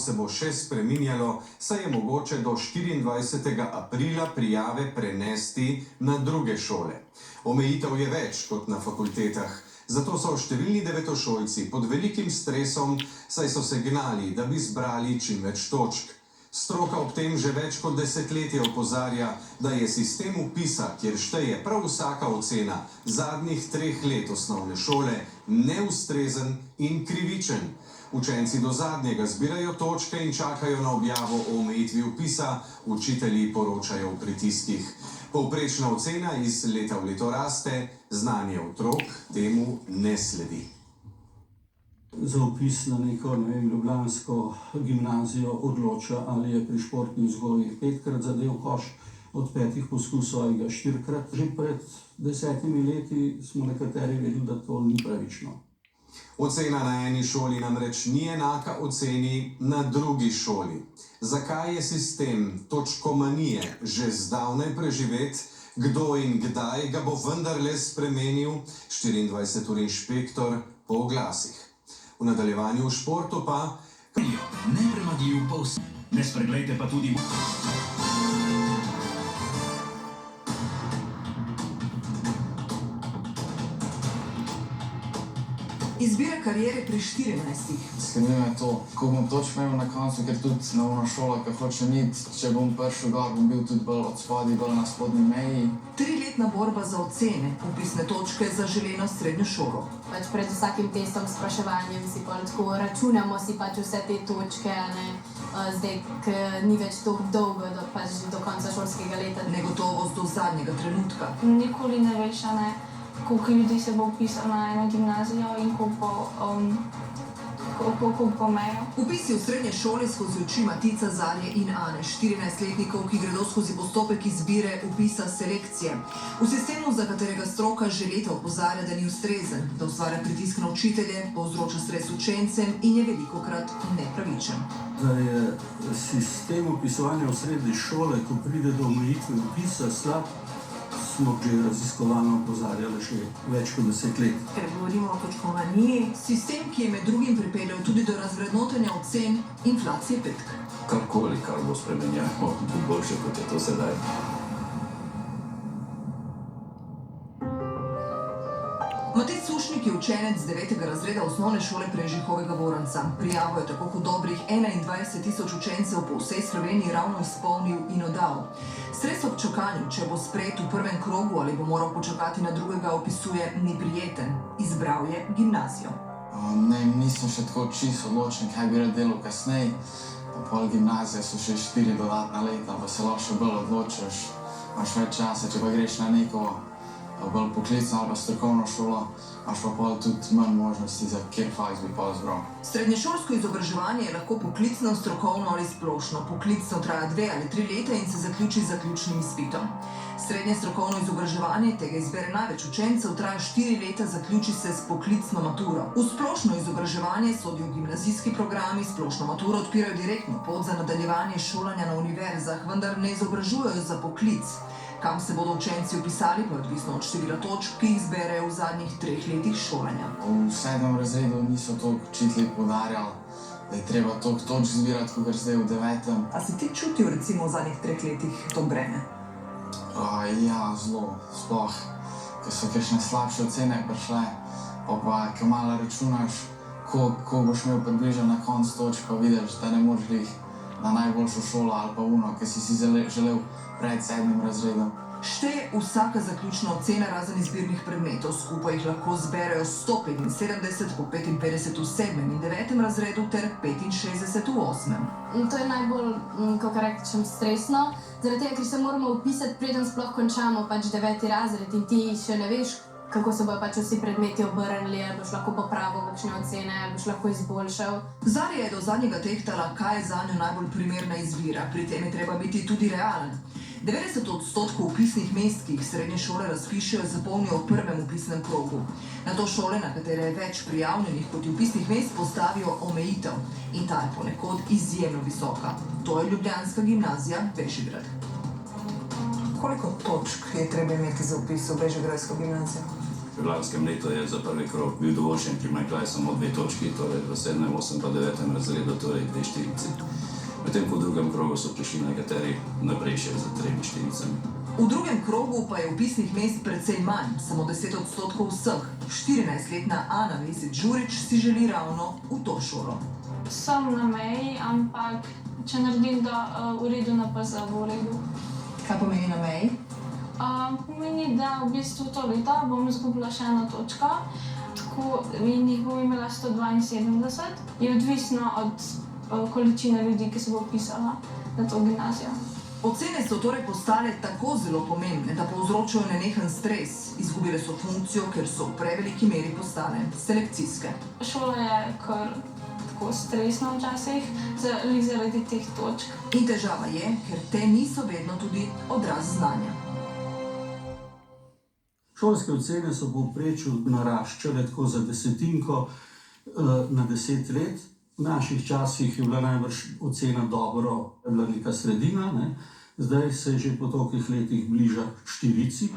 se bo še spreminjalo, saj je mogoče do 24. aprila prijave prenesti na druge šole. Omejitev je več kot na fakultetah, zato so številni devetošolci pod velikim stresom, saj so se gnali, da bi zbrali čim več točk. Stroka ob tem že več kot desetletje opozarja, da je sistem vpisa, kjer šteje prav vsaka ocena zadnjih 3 let osnovne šole, neustrezen in krivičen. Učenci do zadnjega zbirajo točke in čakajo na objavo o omejitvi vpisa, učitelji poročajo v pritiskih. Povprečna ocena iz leta v leto raste, znanje otrok temu ne sledi. Za vpis na neko, ljubljansko gimnazijo odloča, ali je pri športni vzgoji 5-krat zadev koš, od 5 poskusov ali ga 4-krat. Že pred 10 leti smo nekateri vedeli, da to ni pravično. Ocena na eni šoli namreč ni enaka oceni na drugi šoli. Zakaj je sistem točkomanije že zdavnaj preživet? Kdo in kdaj ga bo vendarle spremenil? 24-ur inšpektor po oglasih. V nadaljevanju v športu pa... Nepremagljiv ne spreglejte pa tudi... Izbira kariere pri 14. Skrbi me to, ko bom točk imel na koncu, ker tudi na ono šola, ki hočem iti, če bom prišel gor, bom bil tudi bolj od spodaj, bolj na spodnji meji. 3-letna borba za ocene, vpisne točke za želeno srednjo šolo. Pred vsakim testom, spraševanjem si tako računamo si vse te točke, zdaj, ki ni več tako dolgo, do konca šolskega leta. Negotovost do zadnjega trenutka. Nikoli ne veš, koliko ljudi se bo vpisalo na eno gimnazijo in koliko bo mejo. Vpisi v srednje šole skozi oči Matica, Zarje in Ane, 14-letnikov, ki gredo skozi postopek izbire vpisa selekcije. V sistemu, za katerega stroka že leta opozarja, da ni ustrezen, da ustvarja pritisk na učitelje, povzroča stres učencem in je velikokrat nepravičen. Da je sistem vpisovanja v srednje šole, ko pride do omejitve vpisa, slab, smo že raziskovalno opozarjali še več kot 10 let. Ker govorimo o točkomaniji, sistem, ki je med drugim pripeljal tudi do razvrednotenja ocen, inflacije petk. Karkoli, kar bo spremenjeno, bo boljše, kot je to sedaj. Matej Sušnik je učenec 9. razreda osnovne šole Prežihovega Voranca. Prijavo je tako kot dobrih 21.000 učencev po vsej Sloveniji ravno izpolnil in oddal. Stres ob čakanju, če bo sprejet v prvem krogu ali bo moral počakati na drugega, opisuje neprijeten. Izbral je gimnazijo. Nisem še tako čisto odločen, kaj bi rad delal kasneje. Pol gimnazije so še 4 dodatna leta, pa se lahko še bolj odločiš. Imaš več časa, če pa greš na neko bolj poklicno ali pa strokovno šolo, imaš pa pol tudi manj možnosti, za kjer faks bi pa izbral. Srednješolsko izobraževanje je lahko poklicno, strokovno ali splošno. Poklicno traja 2 ali 3 leta in se zaključi z zaključnim izpitom. Srednje strokovno izobraževanje, tega izbere največ učencev, traja 4 leta, zaključi se s poklicno maturo. V splošno izobraževanje sodijo gimnazijski programi, splošno maturo odpirajo direktno pot za nadaljevanje šolanja na univerzah, vendar ne izobražujejo za poklic. Kam se bodo učenci vpisali, pa odvisno od števila točk, ki jih zberejo v zadnjih 3 letih šolanja. V 7. razredu niso toliko učitelji poudarjali, da je treba toliko točk zbirati, kot zdaj v 9. A si ti čutil recimo v zadnjih 3 letih to breme? Ja, zelo, sploh, ker so kakšne slabše ocene prišle, pa ko malo računaš, ko boš imel približno na konc točk, pa vidiš, da ne moreš glih na najboljšo šolo ali pa uno, ki si želel pred 7. razredom. Šteje vsaka zaključna ocena razen izbirnih predmetov. Skupaj jih lahko zberejo 175 po 55 v 7. in 9. razredu ter 65 v 8. To je najbolj, kako rečem, stresno, zaradi tega, ker se moramo vpisati, preden sploh končamo 9. razred in ti še ne veš, kako se bojo vsi predmeti obrnili, ali boš lahko popravil kakšne ocene, ali boš lahko izboljšal. Zarja je do zadnjega tehtala, kaj je zanjo najbolj primerna izbira. Pri tem je treba biti tudi realen. 90% vpisnih mest, ki jih srednje šole razpišejo, zapolnijo v prvem vpisnem krogu. Nato šole, na katere je več prijavljenih kot vpisnih mest, postavijo omejitev. In ta je ponekod izjemno visoka. To je ljubljanska gimnazija Bežigrad. Koliko točk je treba imeti za vpis v Bežigradsko gimnazijo? V lanskem letu je za prvi krog bil dovoljšen primanjkljaj samo 2 točki, torej v 7., 8. pa 9. razredu, torej 2 štirici. Medtem ko v drugem krogu so prišli nekateri naprej še za 3 štiricami. V drugem krogu pa je vpisnih mest precej manj, samo 10% vseh. 14-letna Ana Vesič-Žurič si želi ravno v to šolo. Sem na meji, ampak če naredim, da v redu na PZ bo v redu. Kaj pomeni na meji? Pomeni, da v bistvu to leto bom izgubila še 1 točko, tako in jih bom imela 172. Je odvisno od količine ljudi, ki se bo vpisala na to gimnazijo. Ocene so torej postale tako zelo pomembne, da povzročajo nenehen stres. Izgubile so funkcijo, ker so v preveliki meri postale selekcijske. Šola je kar tako stresna včasih, zaradi teh točk. In težava je, ker te niso vedno tudi odraz znanja. Šolske ocene so v povprečju naraščale tako za desetinko na 10 let. V naših časih je bila najbrž ocena dobro, je bila neka sredina, ne? Zdaj se že po tolikih letih bliža štirici.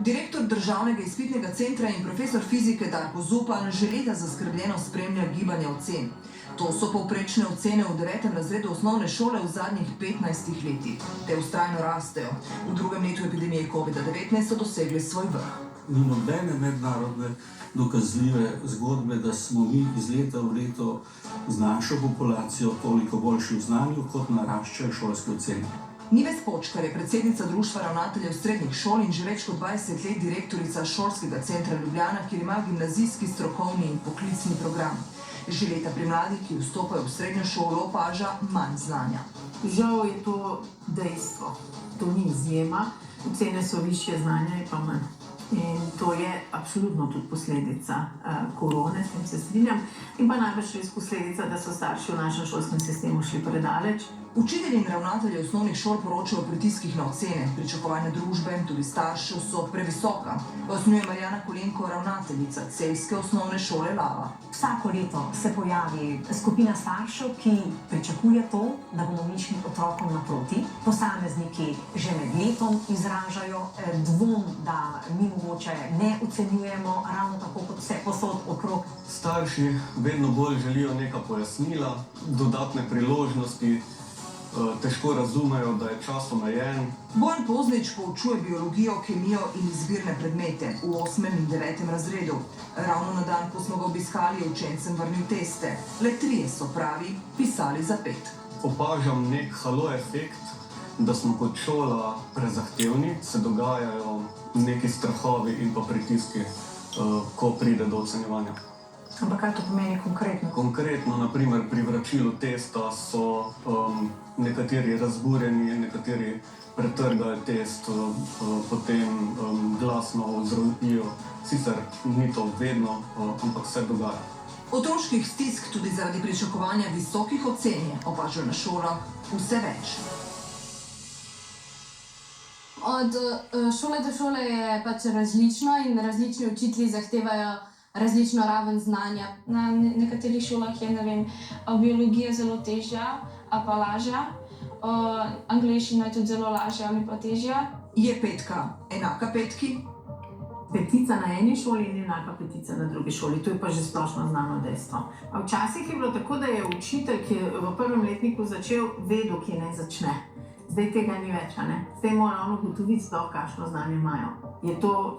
Direktor Državnega izpitnega centra in profesor fizike Darko Zupan že leta zaskrbljeno spremlja gibanje ocen. To so povprečne ocene v 9. razredu osnovne šole v zadnjih 15 letih. Te vztrajno rastejo. V drugem letu epidemije COVID-19 so dosegli svoj vrh. Ni nobene mednarodne dokazljive zgodbe, da smo mi iz leta v leto z našo populacijo toliko boljši v znanju, kot naraščajo šolske ocene. Nives Počkar je predsednica Društva ravnateljev srednjih šol in že več kot 20 let direktorica Šolskega centra Ljubljana, kjer ima gimnazijski, strokovni in poklicni program. Že leta pri mladih, ki vstopajo v srednjo šolo, opaža manj znanja. Žal je to dejstvo. To ni izjema. Ocene so višje, znanja je pa manj. In to je absolutno tudi posledica korone, s tem se strinjam. In pa največ res posledica, da so starši v našem šolskem sistemu šli predaleč. Učitelji in ravnatelji osnovnih šol poročajo o pritiskih na ocene. Pričakovanja družbe in tudi staršev so previsoka. Pojasnjuje Marjana Kolenko, ravnateljica celjske osnovne šole Lava. Vsako leto se pojavi skupina staršev, ki pričakuje to, da bomo mi šli otrokom naproti. Posamezniki že med letom izražajo dvom, da mi mogoče ne ocenjujemo ravno tako kot vse posod okrog. Starši vedno bolj želijo neka pojasnila, dodatne priložnosti, težko razumejo, da je čas omejen. Bojan Poznič poučuje biologijo, kemijo in izbirne predmete v 8. in 9. razredu. Ravno na dan, ko smo ga obiskali, je učencem vrnil teste. Le 3 so pravi pisali za 5. Opažam nek halo efekt, da smo kot šola prezahtevni, se dogajajo neki strahovi in pa pritiski, ko pride do ocenjevanja. Ampak kaj to pomeni konkretno? Konkretno, naprimer, pri vračilu testa so nekateri razburjeni, nekateri pretrgajo test, potem glasno vzrokijo. Sicer ni to vedno, ampak se dogaja. Otroških stisk tudi zaradi pričakovanja visokih ocen je, opažajo na šolah, vse več. Od šole do šole je pač različno in različni učitelji zahtevajo različno raven znanja. Na nekaterih šolah je, ne vem, biologija zelo težja, a pa lažja. Angleščina je tudi zelo lažja ali pa težja. Je 5 enaka 5? 5 na eni šoli in enaka 5 na drugi šoli. To je pa že splošno znano dejstvo. Včasih je bilo tako, da je učitelj, ki je v prvem letniku začel, vedel, kje naj začne. Zdaj tega ni več, ne? Zdaj moramo ugotoviti sploh, kakšno znanje imajo. Je to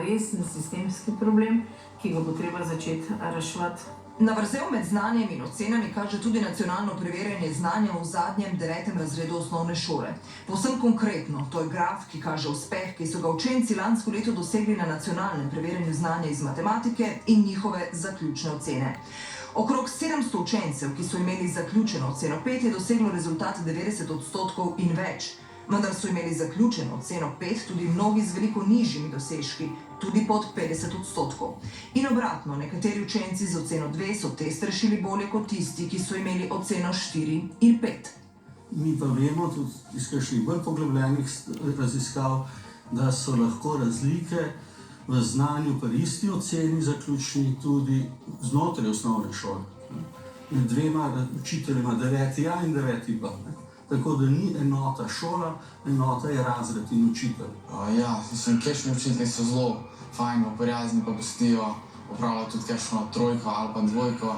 resen sistemski problem, ki ga bo treba začeti reševati. Na vrzel med znanjem in ocenami kaže tudi nacionalno preverjanje znanja v zadnjem 9. razredu osnovne šole. Povsem konkretno, to je graf, ki kaže uspeh, ki so ga učenci lansko leto dosegli na nacionalnem preverjanju znanja iz matematike in njihove zaključne ocene. Okrog 700 učencev, ki so imeli zaključeno oceno 5, je doseglo rezultat 90% in več. Vendar so imeli zaključeno oceno 5 tudi mnogi z veliko nižjimi dosežki, tudi pod 50%. In obratno, nekateri učenci z oceno 2 so test rešili bolje kot tisti, ki so imeli oceno 4 in 5. Mi pa vemo tudi iz kakšnih bolj poglobljenih raziskav, da so lahko razlike v znanju pri isti oceni zaključni tudi znotraj osnovne šole. Med dvema učiteljema 9A in 9B. Tako da ni enota šola, enota je razred in učitelj. Ja, mislim, kakšni učitelji so zelo fajn, prijazni, pa gostijo, opravljajo tudi kakšno trojko ali pa dvojko,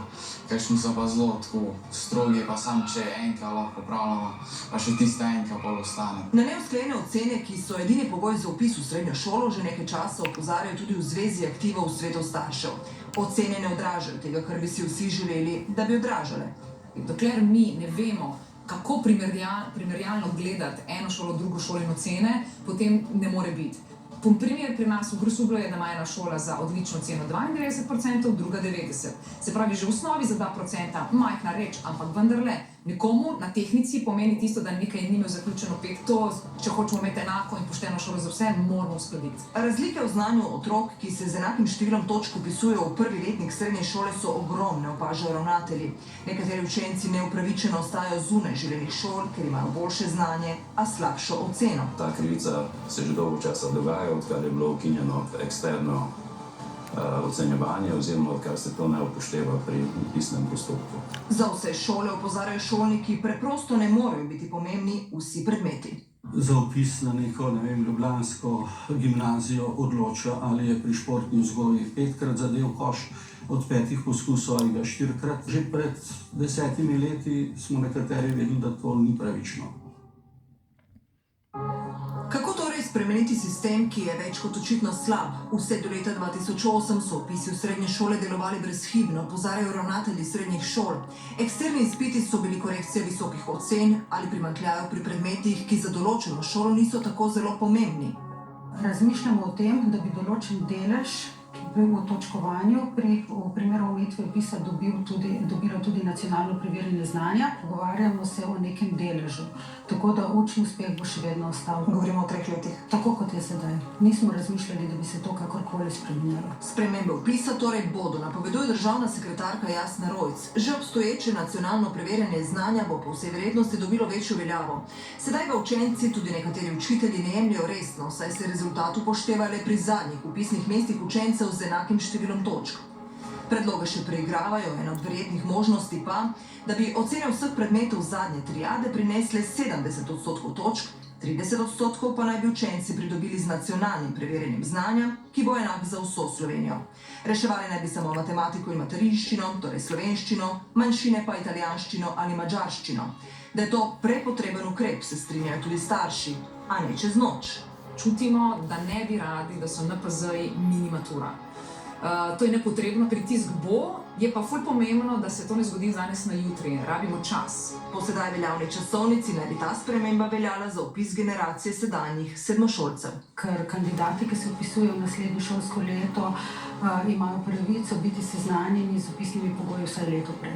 kakšni so pa zelo tako strogi, pa sam če enka lahko opravljamo, pa še tista enka pol ostane. Na neusklajene ocene, ki so edini pogoj za vpis v srednjo šolo, že nekaj časa opozarjajo tudi v Zvezi aktivov svetov staršev. Ocene ne odražajo tega, kar bi si vsi želeli, da bi odražale. Dokler mi ne vemo, kako primerjalno gledati eno šolo, drugo šolo in ocene, potem ne more biti. Primer pri nas v Grosuplju je, da ima ena šola za odlično oceno 92%, druga 90%. Se pravi, že v osnovi za 2%, majhna reč, ampak vendarle, nekomu na tehnici pomeni tisto, da nekaj ni imel zaključeno 5. To, če hočemo imeti enako in pošteno šolo za vse, moramo uskladiti. Razlike v znanju otrok, ki se z enakim številom točk vpisujejo v prvi letnik srednje šole, so ogromne, opažajo ravnatelji. Nekateri učenci neupravičeno ostajajo zunaj želenih šol, ker imajo boljše znanje, a slabšo oceno. Ta krivica se že dolgo časa dogaja, odkar je bilo ukinjeno eksterno ocenjevanje oziroma odkar se to ne upošteva pri vpisnem postopku. Za vse šole opozarjajo šolniki, preprosto ne morejo biti pomembni vsi predmeti. Za vpis na neko, ljubljansko gimnazijo odloča, ali je pri športni vzgoji 5-krat zadel koš, od 5 poskusov ali ga 4-krat. Že pred 10 leti smo nekateri vedeli, da to ni pravično. Kako torej spremeniti sistem, ki je več kot očitno slab? Vse do leta 2008 so vpisi v srednje šole delovali brezhibno, opozarjajo ravnatelji srednjih šol. Eksterni izpiti so bili korekcija visokih ocen ali primanjkljajev pri predmetih, ki za določeno šolo niso tako zelo pomembni. Razmišljamo o tem, da bi določen delež, ki bi bil v točkovanju v primeru omejitve vpisa dobilo tudi nacionalno preverjanje znanja. Pogovarjamo se o nekem deležu, tako da učni uspeh bo še vedno ostal. Govorimo o 3 letih. Tako kot je sedaj. Nismo razmišljali, da bi se to kakorkoli spremenilo. Spremembe vpisa torej bodo, napoveduje državna sekretarka Jasna Rojc. Že obstoječe nacionalno preverjanje znanja bo po vsej verjetnosti dobilo večjo veljavo. Sedaj ga učenci, tudi nekateri učitelji, ne jemljejo resno, saj se rezultat upošteva le pri zadnjih vpisnih mestih učencev z enakim številom točk. Predloge še preigravajo, ena od verjetnih možnosti pa, da bi ocene vseh predmetov zadnje triade prinesle 70% točk, 30% pa naj bi učenci pridobili z nacionalnim preverjanjem znanja, ki bo enak za vso Slovenijo. Reševali naj bi samo matematiko in materinščino, torej slovenščino, manjšine pa italijanščino ali madžarščino. Da je to prepotreben ukrep, se strinjajo tudi starši, a ne čez noč. Čutimo, da ne bi radi, da so NPZ-ji minimatura. To je nepotrebno, pritisk bo, je pa ful pomembno, da se to ne zgodi danes na jutri. Rabimo čas. Po sedaj veljavni časovnici naj bi ta sprememba veljala za vpis generacije sedanjih sedmošolcev. Ker kandidati, ki se vpisujejo v naslednje šolsko leto, imajo pravico biti seznanjeni z vpisnimi pogoji vsaj leto prej.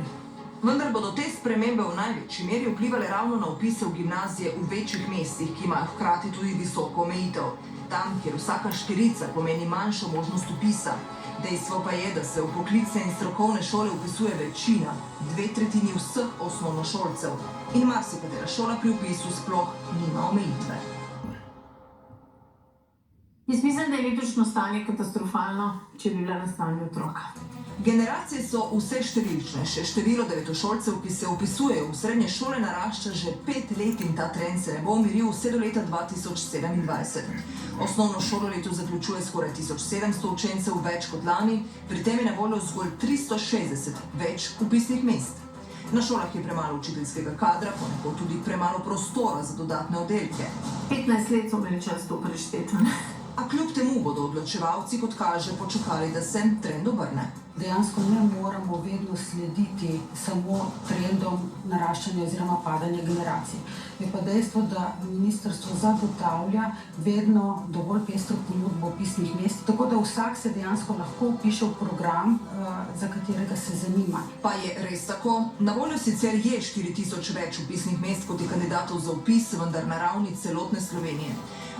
Vendar bodo te spremembe v največji meri vplivale ravno na vpise v gimnazije v večjih mestih, ki imajo hkrati tudi visoko omejitev. Tam, kjer vsaka štirica pomeni manjšo možnost vpisa. Dejstvo pa je, da se v poklicne in strokovne šole vpisuje večina, 2/3 vseh osnovnošolcev. In marsikatera šola pri vpisu sploh nima omejitve. Jaz mislim, da je letošnje stanje katastrofalno, če bi bila na stanju otroka. Generacije so vse številčnejše. Število devetošolcev, ki se vpisujejo v srednje šole, narašča že 5 let in ta trend se ne bo umiril vse do leta 2027. Osnovno šolo letos zaključuje skoraj 1700 učencev več kot lani, pri tem je na voljo zgolj 360 več vpisnih mest. Na šolah je premalo učiteljskega kadra, ponekod tudi premalo prostora za dodatne oddelke. 15 let so imeli čas to prešteti. A kljub temu bodo odločevalci, kot kaže, počakali, da se trend obrne. Dejansko ne moramo vedno slediti samo trendom naraščanja oziroma padanja generacij. Je pa dejstvo, da ministrstvo zagotavlja vedno dovolj pestro ponudbo vpisnih mest, tako da vsak se dejansko lahko vpiše v program, za katerega se zanima. Pa je res tako? Na voljo sicer je 4000 več vpisnih mest kot je kandidatov za vpis, vendar na ravni celotne Slovenije.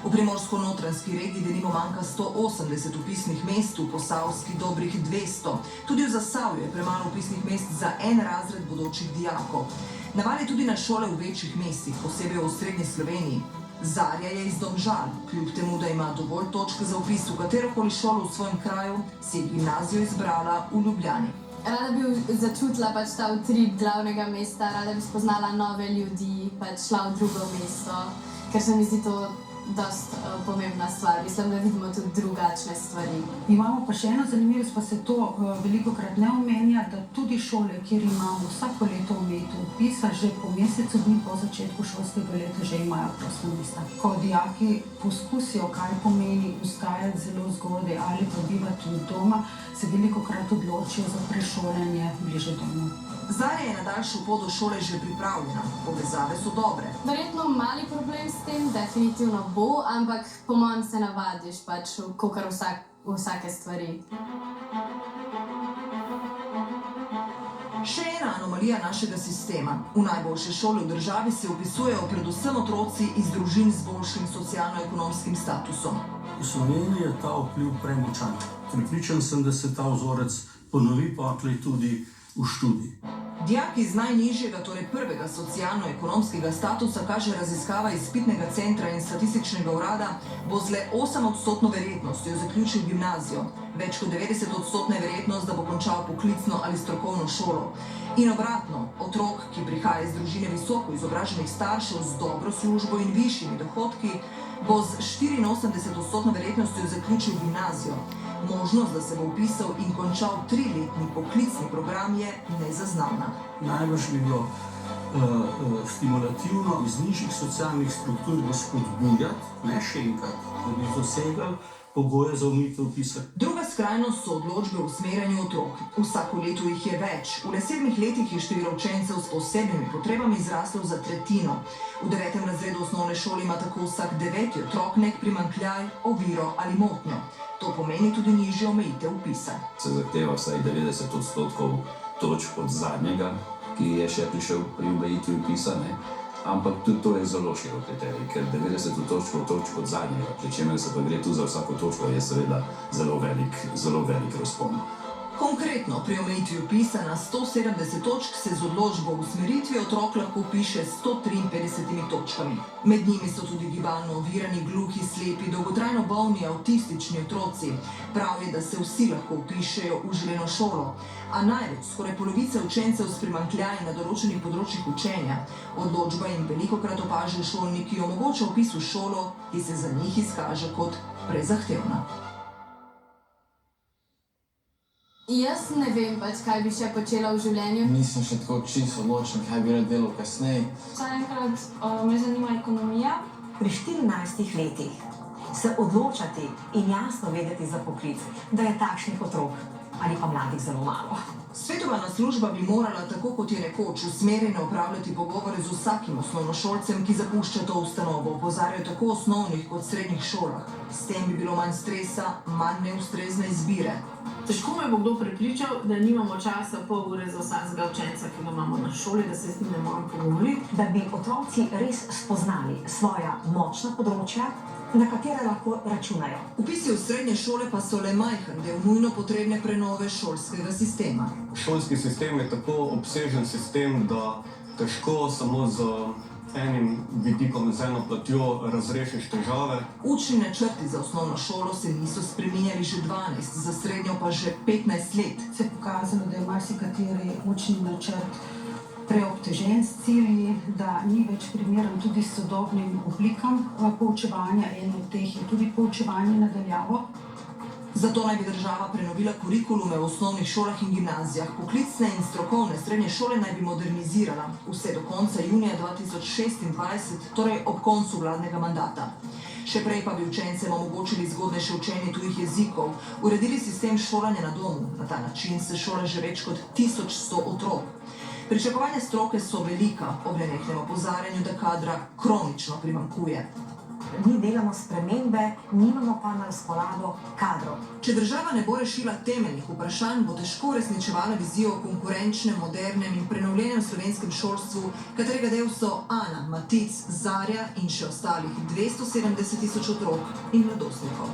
V Primorsko-notranjski regiji denimo manjka 180 vpisnih mest, v Posavski dobrih 200. Tudi v Zasavju je premalo vpisnih mest za en razred bodočih dijakov. Naval je tudi na šole v večjih mestih, posebej v osrednji Sloveniji. Zarja je iz Domžal, kljub temu, da ima dovolj točk za vpis v katerokoli šolo v svojem kraju, si je gimnazijo izbrala v Ljubljani. Rada bi začutila pač ta utrip glavnega mesta, rada bi spoznala nove ljudi, pač šla v drugo mesto, ker se mi zdi to dosti pomembna stvar. Mislim, da vidimo tudi drugačne stvari. Imamo pa še eno zanimivost, pa se to velikokrat ne omenja, da tudi šole, kjer imamo vsako leto omejitev vpisa, že po mesecu dni po začetku šolskega leta že imajo prosta mesta. Ko dijaki poskusijo, kaj pomeni vzgajati zelo zgodaj ali pa bivati tudi doma, se velikokrat odločijo za prešolanje bliže domu. Zarja je na daljšo pot do šole že pripravljena, povezave so dobre. Verjetno mali problem s tem, definitivno bo, ampak po mojem se navadiš pač, kakor vsake stvari. Še ena anomalija našega sistema. V najboljše šole v državi se vpisujejo predvsem otroci iz družin z boljšim socialno-ekonomskim statusom. V Sloveniji je ta vpliv premočan. Prepričan sem, da se ta vzorec ponovi potlej tudi v študiji. Dijaki iz najnižjega, torej prvega socialno-ekonomskega statusa, kaže raziskava izpitnega centra in statističnega urada, bo z le 8% verjetnostjo zaključil gimnazijo, več kot 90% verjetnost, da bo končal poklicno ali strokovno šolo. In obratno, otrok, ki prihaja iz družine visoko izobraženih staršev z dobro službo in višjimi dohodki, bo z 84% verjetnostjo zaključil gimnazijo. Možnost, da se bo vpisal in končal 3-letni poklicni program, je nezaznavna. Najbrž bi bilo stimulativno iz nižjih socialnih struktur spodbujati, ne še enkrat, da bi dosegali pogoje za omejitev vpisa. Druga skrajnost so odločbe o usmerjanju otrok. Vsako leto jih je več. V le 7 letih je število učencev s posebnimi potrebami zraslo za tretjino. V 9. razredu osnovne šole ima tako vsak 9. otrok nek primanjkljaj, oviro ali motnjo. To pomeni tudi nižjo omejitev vpisa. Se zahteva vsaj 90% točk od zadnjega, ki je še prišel pri omejitvi vpisa, ne? Ampak tudi to je zelo širok kriterij, ker 90 točk od zadnjega, pri čemer se pa gre tu za vsako točko, je seveda zelo velik razpon. Konkretno, pri omejitvi vpisa na 170 točk se z odločbo o usmeritvi otrok lahko vpiše 153 točkami. Med njimi so tudi gibalno ovirani, gluhi, slepi, dolgotrajno bolni, avtistični otroci. Prav je, da se vsi lahko vpišejo v želeno šolo, a največ, skoraj polovica učencev s primanjkljaji na določenih področjih učenja. Odločba jim velikokrat opažajo šolniki omogoča vpis v šolo, ki se za njih izkaže kot prezahtevna. Jaz ne vem pač, kaj bi še počela v življenju. Nisem še tako čisto odločen, kaj bi rad delal kasneje. Zaenkrat me zanima ekonomija. Pri 14 letih se odločati in jasno vedeti za poklic, da je takšnih otrok ali pa mladih zelo malo. Svetovalna služba bi morala, tako kot je nekoč, usmerjeno opravljati pogovore z vsakim osnovnošolcem, ki zapušča to ustanovo, opozarjajo tako v osnovnih kot srednjih šolah. S tem bi bilo manj stresa, manj neustrezne izbire. Težko me bo kdo prepričal, da nimamo časa pol ure za vsakega učenca, ki ga imamo na šoli, da se z njim ne moramo pogovoriti. Da bi otroci res spoznali svoja močna področja, na katere lahko računajo. Vpisi v srednje šole pa so le majhen del nujno potrebne prenove šolskega sistema. Šolski sistem je tako obsežen sistem, da težko samo z enim vidikom, z eno platjo razrešiš težave. Učni načrti za osnovno šolo se niso spreminjali že 12, za srednjo pa že 15 let. Se je pokazalo, da je marsikateri učni načrt preobtežen s cilji, da ni več primeren tudi s sodobnim oblikam poučevanja. Eno od teh je tudi poučevanje na daljavo. Zato naj bi država prenovila kurikulume v osnovnih šolah in gimnazijah. Poklicne in strokovne srednje šole naj bi modernizirala vse do konca junija 2026, torej ob koncu vladnega mandata. Še prej pa bi učencem omogočili zgodnejše učenje tujih jezikov, uredili sistem šolanja na domu. Na ta način se šola že več kot 1100 otrok. Pričakovanja stroke so velika, ob nenehnem opozarjanju, da kadra kronično primanjkuje. Mi delamo spremembe, nimamo pa na razpolago kadrov. Če država ne bo rešila temeljnih vprašanj, bo težko uresničevala vizijo o konkurenčnem, modernem in prenovljenem slovenskem šolstvu, katerega del so Ana, Matic, Zarja in še ostalih 270 000 otrok in mladostnikov.